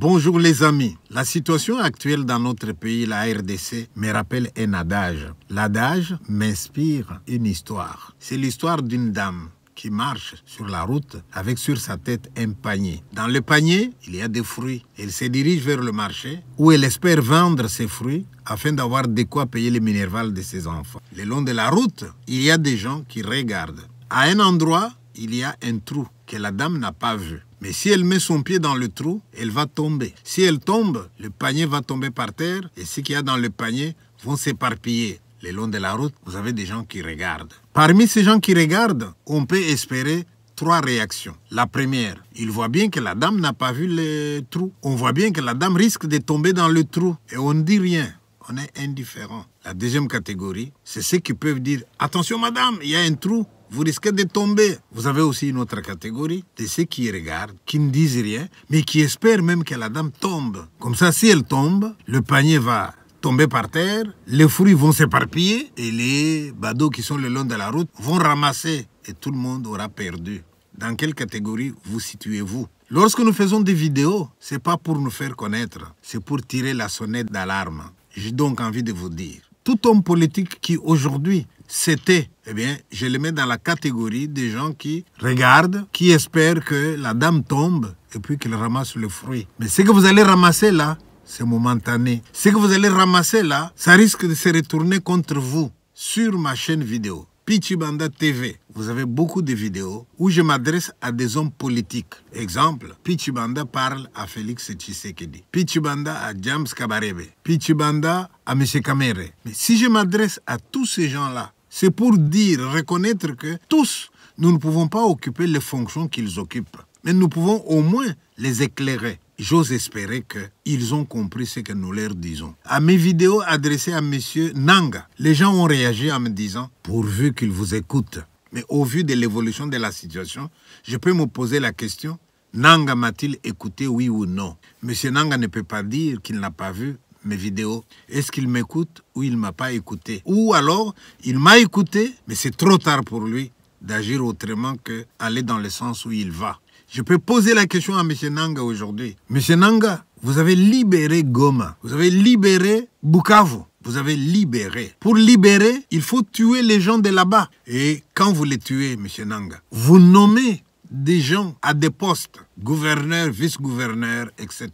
Bonjour les amis. La situation actuelle dans notre pays, la RDC, me rappelle un adage. L'adage m'inspire une histoire. C'est l'histoire d'une dame qui marche sur la route avec sur sa tête un panier. Dans le panier, il y a des fruits. Elle se dirige vers le marché où elle espère vendre ses fruits afin d'avoir de quoi payer les minervales de ses enfants. Le long de la route, il y a des gens qui regardent. À un endroit, il y a un trou que la dame n'a pas vu. Mais si elle met son pied dans le trou, elle va tomber. Si elle tombe, le panier va tomber par terre et ce qu'il y a dans le panier vont s'éparpiller. Le long de la route, vous avez des gens qui regardent. Parmi ces gens qui regardent, on peut espérer 3 réactions. La première, ils voient bien que la dame n'a pas vu le trou. On voit bien que la dame risque de tomber dans le trou et on ne dit rien. On est indifférent. La deuxième catégorie, c'est ceux qui peuvent dire « Attention madame, il y a un trou, vous risquez de tomber ». Vous avez aussi une autre catégorie de ceux qui regardent, qui ne disent rien, mais qui espèrent même que la dame tombe. Comme ça, si elle tombe, le panier va tomber par terre, les fruits vont s'éparpiller et les badauds qui sont le long de la route vont ramasser et tout le monde aura perdu. Dans quelle catégorie vous situez-vous? Lorsque nous faisons des vidéos, ce n'est pas pour nous faire connaître, c'est pour tirer la sonnette d'alarme. J'ai donc envie de vous dire, tout homme politique qui aujourd'hui s'était, eh bien, je le mets dans la catégorie des gens qui regardent, qui espèrent que la dame tombe et puis qu'il ramasse le fruit. Mais ce que vous allez ramasser là, c'est momentané. Ce que vous allez ramasser là, ça risque de se retourner contre vous. Sur ma chaîne vidéo, Pitchi Banda TV, vous avez beaucoup de vidéos où je m'adresse à des hommes politiques. Exemple, Pitchi Banda parle à Félix Tshisekedi. Pitchi Banda à James Kabarebe. Pitchi Banda à M. Kamere. Mais si je m'adresse à tous ces gens-là, c'est pour dire, reconnaître que tous, nous ne pouvons pas occuper les fonctions qu'ils occupent. Mais nous pouvons au moins les éclairer. J'ose espérer qu'ils ont compris ce que nous leur disons. À mes vidéos adressées à M. Nanga, les gens ont réagi en me disant « pourvu qu'ils vous écoutent ». Mais au vu de l'évolution de la situation, je peux me poser la question « Nanga m'a-t-il écouté, oui ou non ?» M. Nanga ne peut pas dire qu'il n'a pas vu mes vidéos. Est-ce qu'il m'écoute ou il ne m'a pas écouté? Ou alors, il m'a écouté, mais c'est trop tard pour lui d'agir autrement qu'aller dans le sens où il va. Je peux poser la question à M. Nanga aujourd'hui. M. Nanga, vous avez libéré Goma, vous avez libéré Bukavu, vous avez libéré. Pour libérer, il faut tuer les gens de là-bas. Et quand vous les tuez, M. Nanga, vous nommez des gens à des postes, gouverneurs, vice-gouverneurs, etc.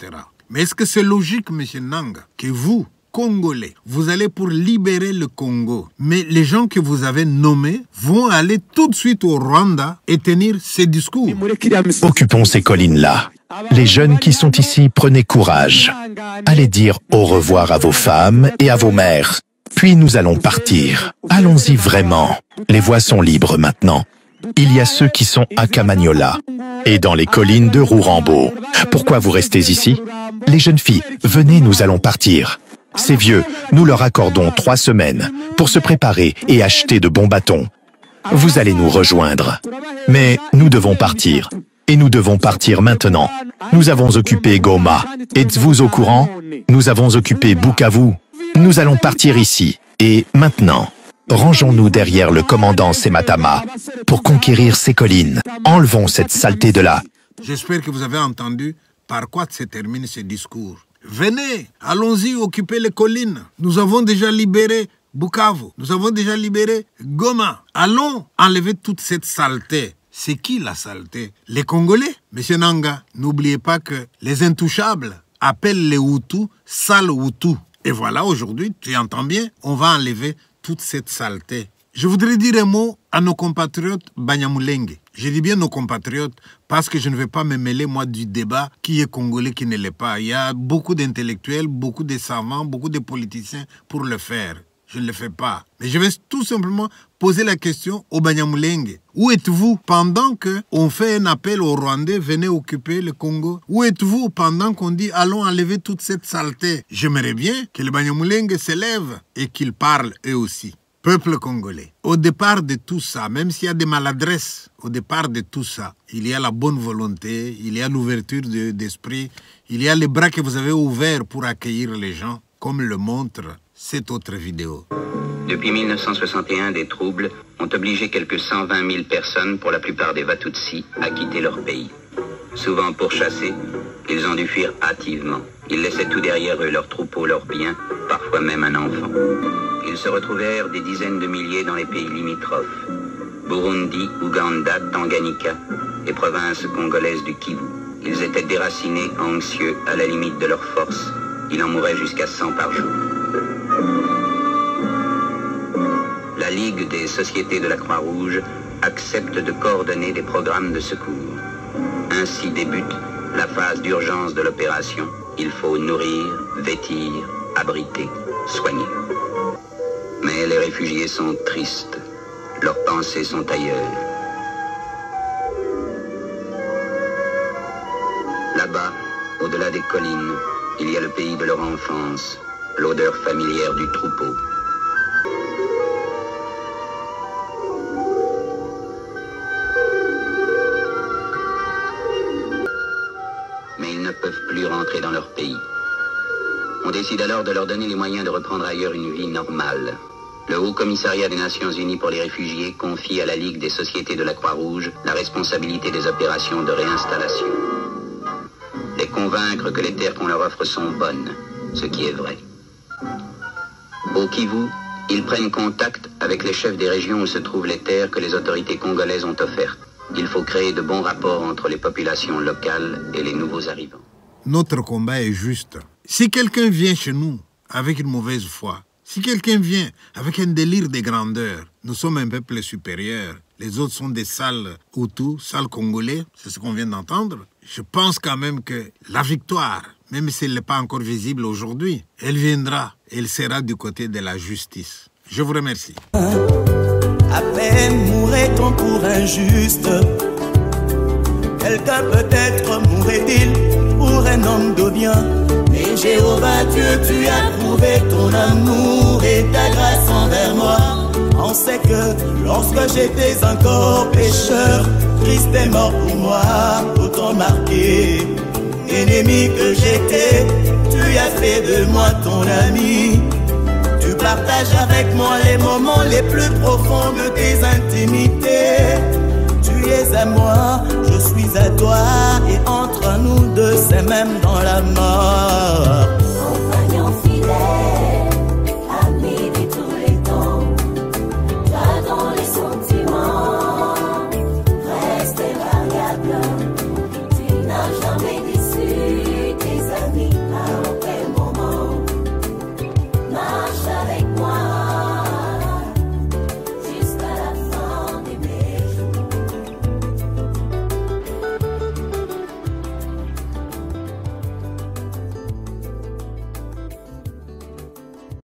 Mais est-ce que c'est logique, M. Nanga, que vous, Congolais, vous allez pour libérer le Congo, mais les gens que vous avez nommés vont aller tout de suite au Rwanda et tenir ces discours? Occupons ces collines-là. Les jeunes qui sont ici, prenez courage. Allez dire au revoir à vos femmes et à vos mères. Puis nous allons partir. Allons-y vraiment. Les voies sont libres maintenant. Il y a ceux qui sont à Kamanyola et dans les collines de Rourambo. Pourquoi vous restez ici? Les jeunes filles, venez, nous allons partir. Ces vieux, nous leur accordons 3 semaines pour se préparer et acheter de bons bâtons. Vous allez nous rejoindre. Mais nous devons partir. Et nous devons partir maintenant. Nous avons occupé Goma. Êtes-vous au courant? Nous avons occupé Bukavu. Nous allons partir ici. Et maintenant, rangeons-nous derrière le commandant Sematama pour conquérir ces collines. Enlevons cette saleté de là. J'espère que vous avez entendu par quoi se termine ce discours. Venez, allons-y occuper les collines. Nous avons déjà libéré Bukavu. Nous avons déjà libéré Goma. Allons enlever toute cette saleté. C'est qui la saleté? Les Congolais? Monsieur Nanga, n'oubliez pas que les intouchables appellent les Hutus sales Hutus. Et voilà, aujourd'hui, tu entends bien, on va enlever toute cette saleté. Je voudrais dire un mot à nos compatriotes Banyamulenge. Je dis bien nos compatriotes parce que je ne vais pas me mêler, moi, du débat qui est congolais, qui ne l'est pas. Il y a beaucoup d'intellectuels, beaucoup de savants, beaucoup de politiciens pour le faire. Je ne le fais pas. Mais je vais tout simplement poser la question au Banyamulenge. Où êtes-vous pendant qu'on fait un appel aux Rwandais, venez occuper le Congo? Où êtes-vous pendant qu'on dit allons enlever toute cette saleté? J'aimerais bien que les Banyamulenge s'élèvent et qu'ils parlent eux aussi. Peuple congolais, au départ de tout ça, même s'il y a des maladresses, au départ de tout ça, il y a la bonne volonté, il y a l'ouverture d'esprit, il y a les bras que vous avez ouverts pour accueillir les gens, comme le montre cette autre vidéo. Depuis 1961, des troubles ont obligé quelques 120 000 personnes, pour la plupart des Watutsi, à quitter leur pays. Souvent pourchassés, Ils ont dû fuir hâtivement. Ils laissaient tout derrière eux, leurs troupeaux, leurs biens, parfois même un enfant. Ils se retrouvèrent des dizaines de milliers dans les pays limitrophes. Burundi, Ouganda, Tanganyika et provinces congolaises du Kivu. Ils étaient déracinés, anxieux, à la limite de leur force. Il en mourait jusqu'à 100 par jour. La Ligue des sociétés de la Croix-Rouge accepte de coordonner des programmes de secours. Ainsi débute la phase d'urgence de l'opération. Il faut nourrir, vêtir, abriter, soigner. Mais les réfugiés sont tristes. Leurs pensées sont ailleurs. Là-bas, au-delà des collines, il y a le pays de leur enfance, l'odeur familière du troupeau. Mais ils ne peuvent plus rentrer dans leur pays. On décide alors de leur donner les moyens de reprendre ailleurs une vie normale. Le Haut Commissariat des Nations Unies pour les réfugiés confie à la Ligue des sociétés de la Croix-Rouge la responsabilité des opérations de réinstallation. Les convaincre que les terres qu'on leur offre sont bonnes, ce qui est vrai. Au Kivu, ils prennent contact avec les chefs des régions où se trouvent les terres que les autorités congolaises ont offertes. Il faut créer de bons rapports entre les populations locales et les nouveaux arrivants. Notre combat est juste. Si quelqu'un vient chez nous avec une mauvaise foi, si quelqu'un vient avec un délire de grandeur, nous sommes un peuple supérieur. Les autres sont des sales Hutus, sales Congolais, c'est ce qu'on vient d'entendre. Je pense quand même que la victoire, même si elle n'est pas encore visible aujourd'hui, elle viendra. Elle sera du côté de la justice. Je vous remercie. À peine mourrait-on pour un juste. Quelqu'un peut-être mourrait-il pour un homme de bien. Mais Jéhovah Dieu, tu as prouvé ton amour et ta grâce envers moi. On sait que lorsque j'étais encore pécheur, Christ est mort pour moi, autant marqué. Ennemi que j'étais, tu as fait de moi ton ami. Tu partages avec moi les moments les plus profonds de tes intimités. Tu es à moi, je suis à toi, et entre nous deux c'est même dans la mort.